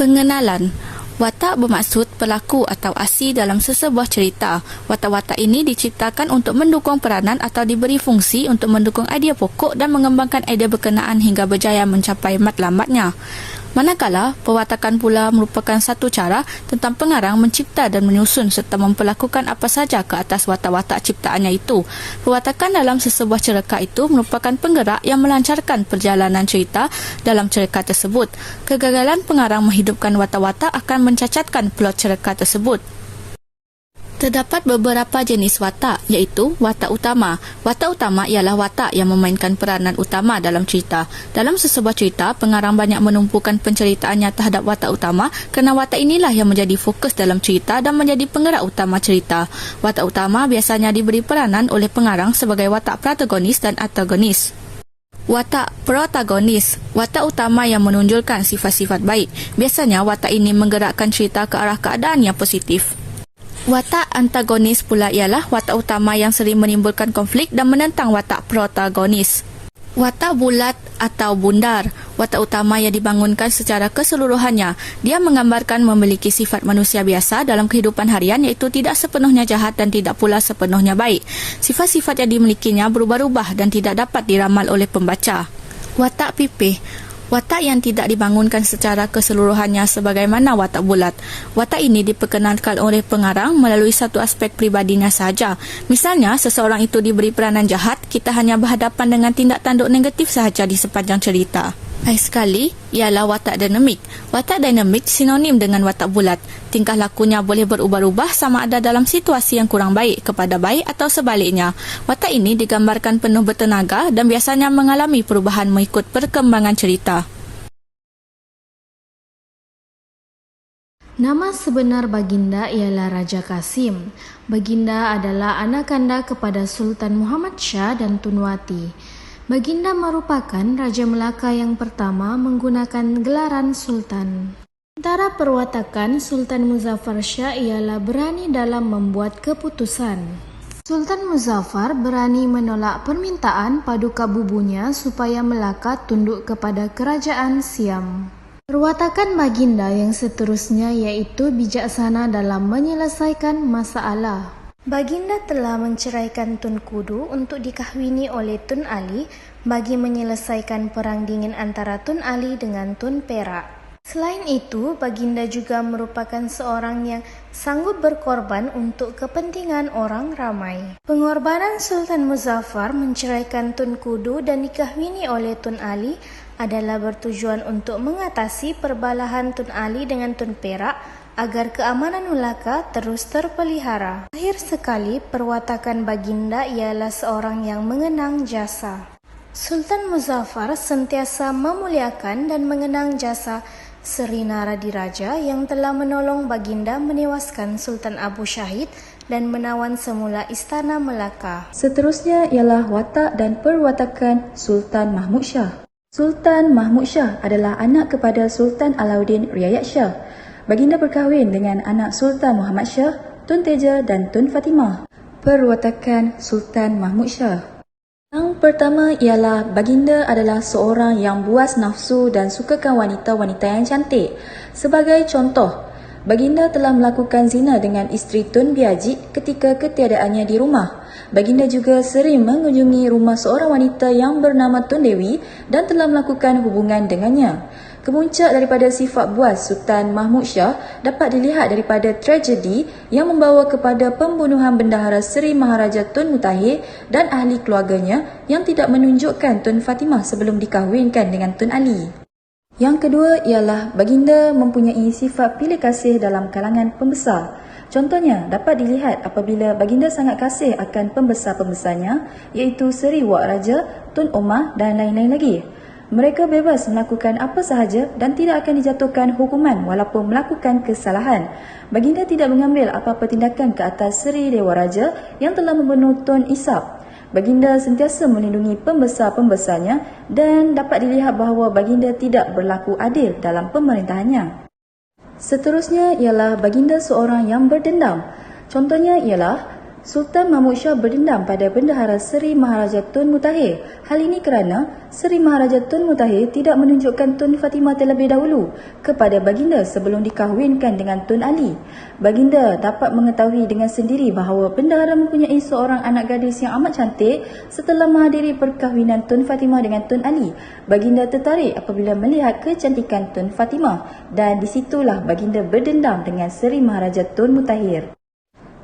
Pengenalan. Watak bermaksud pelaku atau asli dalam sesebuah cerita. Watak-watak ini diciptakan untuk mendukung peranan atau diberi fungsi untuk mendukung idea pokok dan mengembangkan idea berkenaan hingga berjaya mencapai matlamatnya. Manakala, pewatakan pula merupakan satu cara tentang pengarang mencipta dan menyusun serta memperlakukan apa saja ke atas watak-watak ciptaannya itu. Pewatakan dalam sesebuah cerita itu merupakan penggerak yang melancarkan perjalanan cerita dalam cerita tersebut. Kegagalan pengarang menghidupkan watak-watak akan mencacatkan plot cerita tersebut. Terdapat beberapa jenis watak, iaitu watak utama. Watak utama ialah watak yang memainkan peranan utama dalam cerita. Dalam sesebuah cerita, pengarang banyak menumpukan penceritaannya terhadap watak utama kerana watak inilah yang menjadi fokus dalam cerita dan menjadi penggerak utama cerita. Watak utama biasanya diberi peranan oleh pengarang sebagai watak protagonis dan antagonis. Watak protagonis, watak utama yang menonjolkan sifat-sifat baik. Biasanya watak ini menggerakkan cerita ke arah keadaan yang positif. Watak antagonis pula ialah watak utama yang sering menimbulkan konflik dan menentang watak protagonis. Watak bulat atau bundar, watak utama yang dibangunkan secara keseluruhannya. Dia menggambarkan memiliki sifat manusia biasa dalam kehidupan harian, iaitu tidak sepenuhnya jahat dan tidak pula sepenuhnya baik. Sifat-sifat yang dimilikinya berubah-ubah dan tidak dapat diramal oleh pembaca. Watak pipih, watak yang tidak dibangunkan secara keseluruhannya sebagaimana watak bulat. Watak ini diperkenalkan oleh pengarang melalui satu aspek pribadinya sahaja. Misalnya, seseorang itu diberi peranan jahat, kita hanya berhadapan dengan tindak tanduk negatif sahaja di sepanjang cerita. Lain sekali, ialah watak dinamik. Watak dinamik sinonim dengan watak bulat. Tingkah lakunya boleh berubah-ubah sama ada dalam situasi yang kurang baik kepada baik atau sebaliknya. Watak ini digambarkan penuh bertenaga dan biasanya mengalami perubahan mengikut perkembangan cerita. Nama sebenar Baginda ialah Raja Kasim. Baginda adalah anak kanda kepada Sultan Muhammad Shah dan Tun Wati. Baginda merupakan Raja Melaka yang pertama menggunakan gelaran Sultan. Antara perwatakan Sultan Muzaffar Shah ialah berani dalam membuat keputusan. Sultan Muzaffar berani menolak permintaan paduka bubunya supaya Melaka tunduk kepada kerajaan Siam. Perwatakan Baginda yang seterusnya iaitu bijaksana dalam menyelesaikan masalah. Baginda telah menceraikan Tun Kudu untuk dikahwini oleh Tun Ali bagi menyelesaikan perang dingin antara Tun Ali dengan Tun Perak. Selain itu, Baginda juga merupakan seorang yang sanggup berkorban untuk kepentingan orang ramai. Pengorbanan Sultan Muzaffar menceraikan Tun Kudu dan dikahwini oleh Tun Ali adalah bertujuan untuk mengatasi perbalahan Tun Ali dengan Tun Perak agar keamanan Melaka terus terpelihara. Akhir sekali, perwatakan Baginda ialah seorang yang mengenang jasa. Sultan Muzaffar sentiasa memuliakan dan mengenang jasa Seri Naradiraja yang telah menolong Baginda menewaskan Sultan Abu Syahid dan menawan semula istana Melaka. Seterusnya ialah watak dan perwatakan Sultan Mahmud Shah. Sultan Mahmud Shah adalah anak kepada Sultan Alauddin Riayat Shah. Baginda berkahwin dengan anak Sultan Muhammad Shah, Tun Teja dan Tun Fatimah. Perwatakan Sultan Mahmud Shah. Yang pertama ialah Baginda adalah seorang yang buas nafsu dan sukakan wanita-wanita yang cantik. Sebagai contoh, Baginda telah melakukan zina dengan isteri Tun Biajik ketika ketiadaannya di rumah. Baginda juga sering mengunjungi rumah seorang wanita yang bernama Tun Dewi dan telah melakukan hubungan dengannya. Kemuncak daripada sifat buas Sultan Mahmud Shah dapat dilihat daripada tragedi yang membawa kepada pembunuhan Bendahara Seri Maharaja Tun Mutahir dan ahli keluarganya yang tidak menunjukkan Tun Fatimah sebelum dikahwinkan dengan Tun Ali. Yang kedua ialah Baginda mempunyai sifat pilih kasih dalam kalangan pembesar. Contohnya dapat dilihat apabila Baginda sangat kasih akan pembesar-pembesarnya iaitu Seri Wak Raja, Tun Omar dan lain-lain lagi. Mereka bebas melakukan apa sahaja dan tidak akan dijatuhkan hukuman walaupun melakukan kesalahan. Baginda tidak mengambil apa-apa tindakan ke atas Seri Dewa Raja yang telah membunuh Tun Isap. Baginda sentiasa melindungi pembesar-pembesarnya dan dapat dilihat bahawa Baginda tidak berlaku adil dalam pemerintahannya. Seterusnya ialah Baginda seorang yang berdendam. Contohnya ialah Sultan Mahmud Shah berdendam pada Bendahara Seri Maharaja Tun Mutahir. Hal ini kerana Seri Maharaja Tun Mutahir tidak menunjukkan Tun Fatimah terlebih dahulu kepada baginda sebelum dikahwinkan dengan Tun Ali. Baginda dapat mengetahui dengan sendiri bahawa bendahara mempunyai seorang anak gadis yang amat cantik setelah menghadiri perkahwinan Tun Fatimah dengan Tun Ali. Baginda tertarik apabila melihat kecantikan Tun Fatimah dan disitulah baginda berdendam dengan Seri Maharaja Tun Mutahir.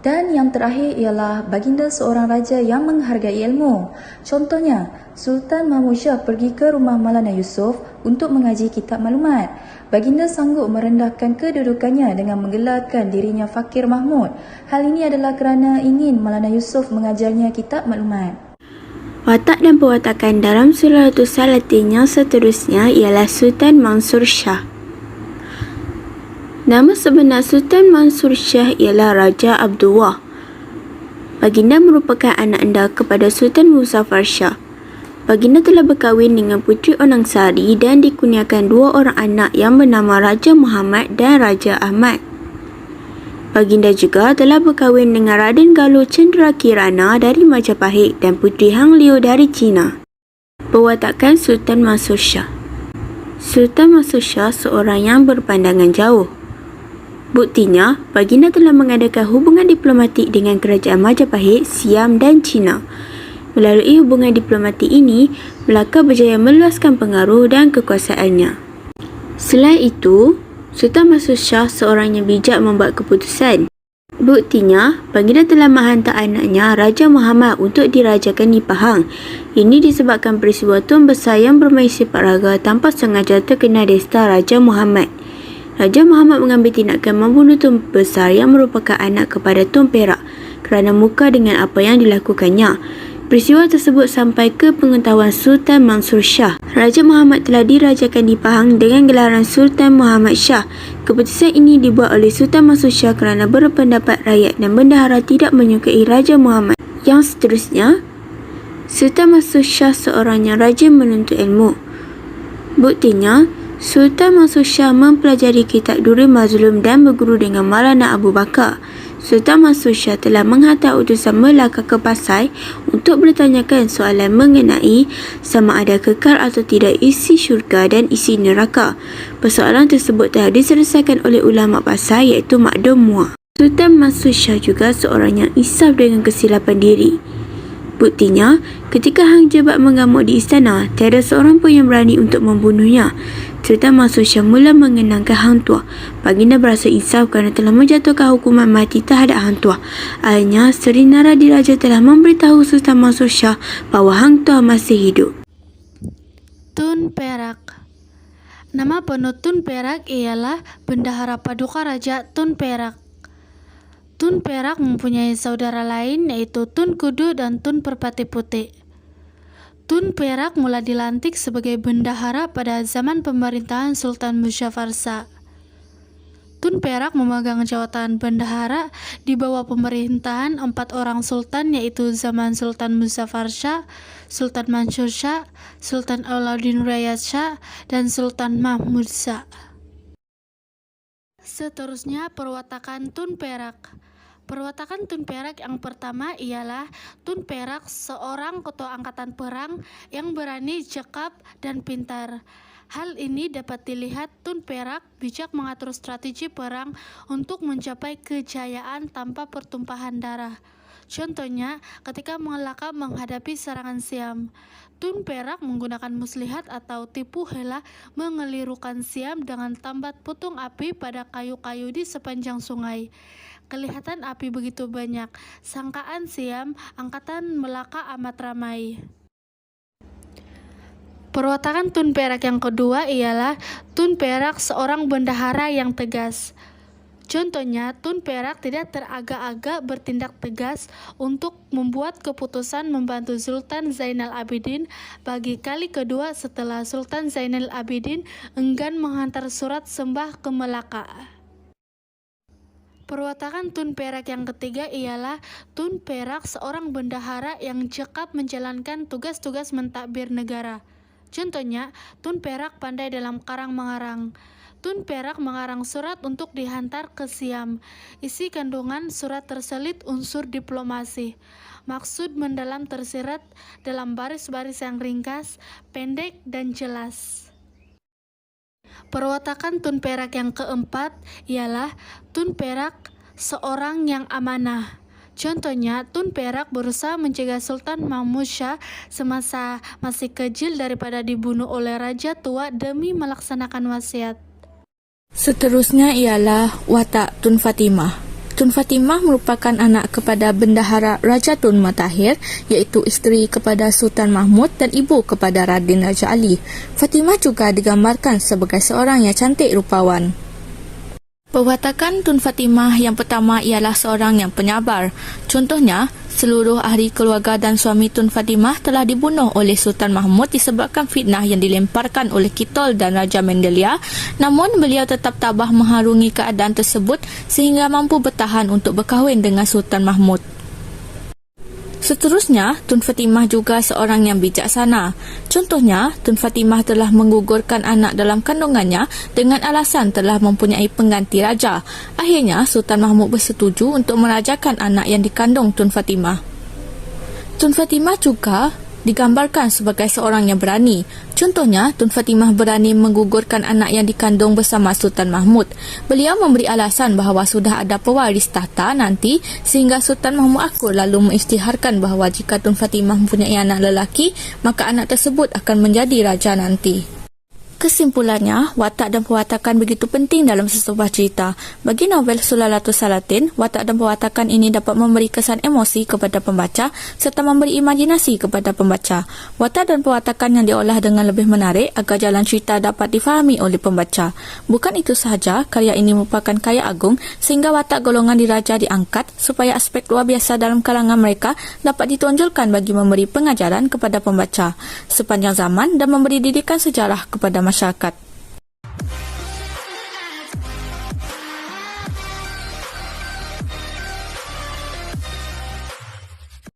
Dan yang terakhir ialah baginda seorang raja yang menghargai ilmu. Contohnya, Sultan Mahmud Shah pergi ke rumah Maulana Yusof untuk mengaji kitab maklumat. Baginda sanggup merendahkan kedudukannya dengan menggelarkan dirinya Fakir Mahmud. Hal ini adalah kerana ingin Maulana Yusof mengajarnya kitab maklumat. Watak dan perwatakan dalam Suratul Salatin yang seterusnya ialah Sultan Mansur Shah. Nama sebenar Sultan Mansur Shah ialah Raja Abdullah. Baginda merupakan anak anda kepada Sultan Muzaffar Shah. Baginda telah berkahwin dengan Puteri Onang Sari dan dikurniakan 2 orang anak yang bernama Raja Muhammad dan Raja Ahmad. Baginda juga telah berkahwin dengan Raden Galuh Cendrakirana dari Majapahit dan Puteri Hang Liu dari China. Perwatakan Sultan Mansur Shah. Sultan Mansur Shah seorang yang berpandangan jauh. Buktinya, baginda telah mengadakan hubungan diplomatik dengan kerajaan Majapahit, Siam dan China. Melalui hubungan diplomatik ini, Melaka berjaya meluaskan pengaruh dan kekuasaannya. Selain itu, Sultan Mansur Shah seorang yang bijak membuat keputusan. Buktinya, baginda telah menghantar anaknya Raja Muhammad untuk dirajakan di Pahang. Ini disebabkan peristiwa Tun Besar yang bermain sepak raga tanpa sengaja terkena desta Raja Muhammad. Raja Muhammad mengambil tindakan membunuh Tun Besar yang merupakan anak kepada Tun Perak kerana muka dengan apa yang dilakukannya. Peristiwa tersebut sampai ke pengetahuan Sultan Mansur Shah. Raja Muhammad telah dirajakan di Pahang dengan gelaran Sultan Muhammad Shah. Keputusan ini dibuat oleh Sultan Mansur Shah kerana berpendapat rakyat dan bendahara tidak menyukai Raja Muhammad. Yang seterusnya, Sultan Mansur Shah seorang yang rajin menuntut ilmu. Buktinya, Sultan Mansur Shah mempelajari kitab Durrul Mazlum dan berguru dengan Maulana Abu Bakar. Sultan Mansur Shah telah menghantar utusan Melaka ke Pasai untuk bertanyakan soalan mengenai sama ada kekal atau tidak isi syurga dan isi neraka. Persoalan tersebut telah diselesaikan oleh ulama Pasai iaitu Makdum Muar. Sultan Mansur Shah juga seorang yang insaf dengan kesilapan diri. Buktinya, ketika Hang Jebat mengamuk di istana, tiada seorang pun yang berani untuk membunuhnya. Sultan Mansur Shah mula mengenangkan Hang Tuah. Baginda berasa insaf kerana telah menjatuhkan hukuman mati terhadap Hang Tuah. Akhirnya, Seri Naradiraja telah memberitahu Sultan Mansur Shah bahawa Hang Tuah masih hidup. Tun Perak. Nama penuh Tun Perak ialah Bendahara Paduka Raja Tun Perak. Tun Perak mempunyai saudara lain yaitu Tun Kudu dan Tun Perpati Putih. Tun Perak mula dilantik sebagai bendahara pada zaman pemerintahan Sultan Muzaffar Shah. Tun Perak memegang jawatan bendahara di bawah pemerintahan 4 orang sultan yaitu zaman Sultan Muzaffar Shah, Sultan Mansur Shah, Sultan Alauddin Riayat Shah, dan Sultan Mahmud Shah. Seterusnya, perwatakan Tun Perak. Perwatakan Tun Perak yang pertama ialah Tun Perak seorang ketua angkatan perang yang berani, cekap, dan pintar. Hal ini dapat dilihat Tun Perak bijak mengatur strategi perang untuk mencapai kejayaan tanpa pertumpahan darah. Contohnya, ketika Melaka menghadapi serangan Siam, Tun Perak menggunakan muslihat atau tipu hela mengelirukan Siam dengan tambat putung api pada kayu-kayu di sepanjang sungai. Kelihatan api begitu banyak, sangkaan Siam, angkatan Melaka amat ramai. Perwatakan Tun Perak yang kedua ialah Tun Perak seorang bendahara yang tegas. Contohnya, Tun Perak tidak teragak-agak bertindak tegas untuk membuat keputusan membantu Sultan Zainal Abidin bagi kali kedua setelah Sultan Zainal Abidin enggan menghantar surat sembah ke Melaka. Perwatakan Tun Perak yang ketiga ialah Tun Perak seorang bendahara yang cekap menjalankan tugas-tugas mentadbir negara. Contohnya, Tun Perak pandai dalam karang mengarang. Tun Perak mengarang surat untuk dihantar ke Siam. Isi kandungan surat terselit unsur diplomasi. Maksud mendalam tersirat dalam baris-baris yang ringkas, pendek, dan jelas. Perwatakan Tun Perak yang keempat ialah Tun Perak seorang yang amanah. Contohnya, Tun Perak berusaha mencegah Sultan Mahmud Shah semasa masih kecil daripada dibunuh oleh Raja Tua demi melaksanakan wasiat. Seterusnya ialah watak Tun Fatimah. Tun Fatimah merupakan anak kepada Bendahara Raja Tun Matahir, iaitu isteri kepada Sultan Mahmud dan ibu kepada Radin Raja Ali. Fatimah juga digambarkan sebagai seorang yang cantik rupawan. Perwatakan Tun Fatimah yang pertama ialah seorang yang penyabar. Contohnya, seluruh ahli keluarga dan suami Tun Fatimah telah dibunuh oleh Sultan Mahmud disebabkan fitnah yang dilemparkan oleh Kitol dan Raja Mendelia. Namun, beliau tetap tabah mengharungi keadaan tersebut sehingga mampu bertahan untuk berkahwin dengan Sultan Mahmud. Seterusnya, Tun Fatimah juga seorang yang bijaksana. Contohnya, Tun Fatimah telah menggugurkan anak dalam kandungannya dengan alasan telah mempunyai pengganti raja. Akhirnya, Sultan Mahmud bersetuju untuk merajakan anak yang dikandung Tun Fatimah. Tun Fatimah juga digambarkan sebagai seorang yang berani. Contohnya, Tun Fatimah berani menggugurkan anak yang dikandung bersama Sultan Mahmud. Beliau memberi alasan bahawa sudah ada pewaris tahta nanti sehingga Sultan Mahmud akur lalu mengisytiharkan bahawa jika Tun Fatimah mempunyai anak lelaki, maka anak tersebut akan menjadi raja nanti. Kesimpulannya, watak dan perwatakan begitu penting dalam sesebuah cerita. Bagi novel Sulalatus Salatin, watak dan perwatakan ini dapat memberi kesan emosi kepada pembaca serta memberi imajinasi kepada pembaca. Watak dan perwatakan yang diolah dengan lebih menarik agar jalan cerita dapat difahami oleh pembaca. Bukan itu sahaja, karya ini merupakan karya agung sehingga watak golongan diraja diangkat supaya aspek luar biasa dalam kalangan mereka dapat ditonjolkan bagi memberi pengajaran kepada pembaca sepanjang zaman dan memberi didikan sejarah kepada masyarakat.